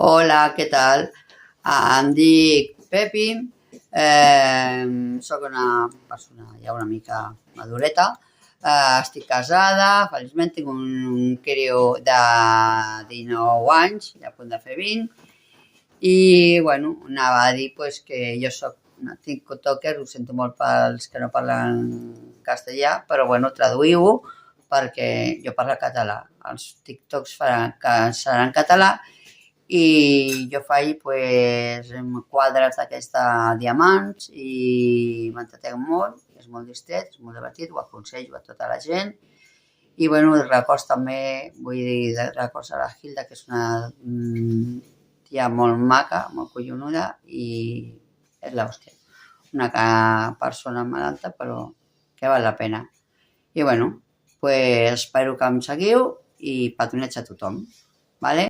Hola, què tal? Em dic Pepi, soc una persona ja una mica madureta, estic casada, feliçment tinc un criu de 19 anys, ja a punt de fer 20, i bueno, anava a dir pues, que jo soc una tiktoker, ho sento molt pels que no parlen castellà, però bueno, traduïu-ho perquè jo parlo català. Els tiktoks seran en català i jo faig pues, quadres d'aquests de diamants i m'entretenc molt, és molt distret, és molt divertit, ho aconsello a tota la gent. I bueno, de records també, vull dir, de records a la Hilda, que és una tia molt maca, molt collonuda i és l'hòstia. Una persona malalta, però que val la pena. I bueno, pues espero que em seguiu i petonets a tothom. Vale?